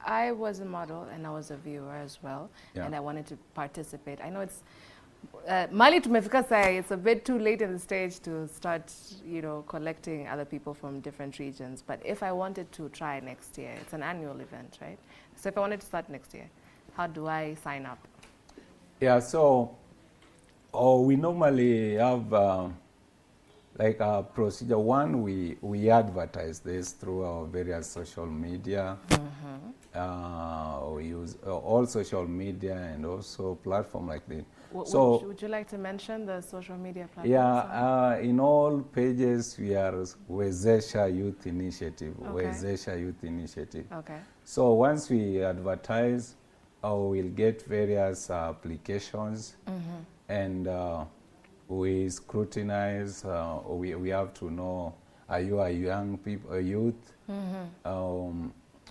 I was a model and I was a viewer as well, and I wanted to participate. I know it's Mali tumefika sai, it's a bit too late in the stage to start, you know, collecting other people from different regions. But if I wanted to try next year, it's an annual event, right? So if I wanted to start next year, how do I sign up? Yeah, so we normally have like a procedure. One, we advertise this through our various social media. We use all social media and also platform like this. Would you like to mention the social media platforms? Yeah, in all pages we are Wezesha Youth Initiative. Okay. Wezesha Youth Initiative. Okay. So once we advertise, we'll get various applications, and we scrutinize. We have to know: are you a young people, a youth?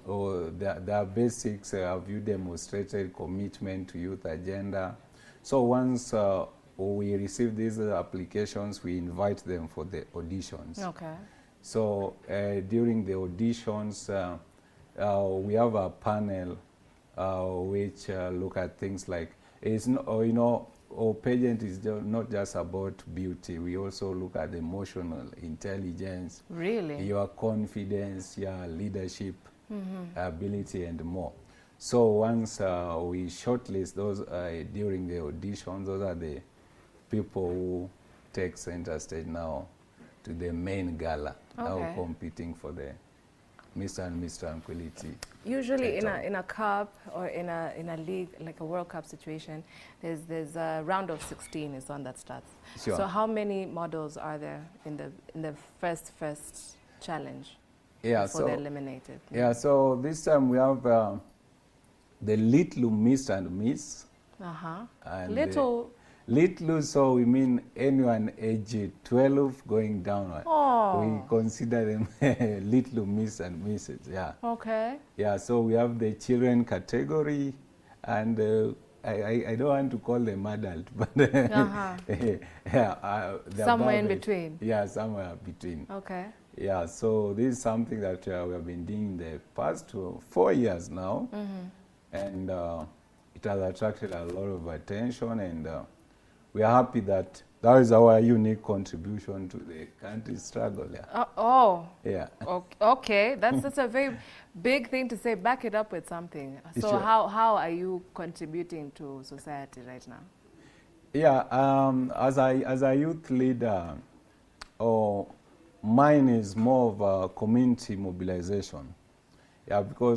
Or the basics. Have you demonstrated commitment to youth agenda? So once we receive these applications, we invite them for the auditions. Okay. So during the auditions, we have a panel which look at things like, it's not, you know, our pageant is not just about beauty. We also look at emotional intelligence, your confidence, your leadership ability, and more. So once we shortlist those during the auditions, those are the people who take center stage now to the main gala, now competing for the Mr and Miss Tranquility. Usually in a cup or in a league, like a World Cup situation, there's a round of 16 is one that starts. Sure. So how many models are there in the first challenge? Yeah, before they're eliminated? Yeah, so this time we have the little Miss and Miss. And little, so we mean anyone age 12 going downward. We consider them little Miss and Misses, yeah. Okay. Yeah, so we have the children category, and I don't want to call them adult, but somewhere in between. Yeah, somewhere between. Okay. Yeah, so this is something that we have been doing in the past 4 years now, and it has attracted a lot of attention, and we are happy that that is our unique contribution to the country's struggle. Yeah. Yeah. Okay, that's a very big thing to say. Back it up with something. So sure. How are you contributing to society right now? Yeah, as a youth leader, mine is more of a community mobilization. Yeah, because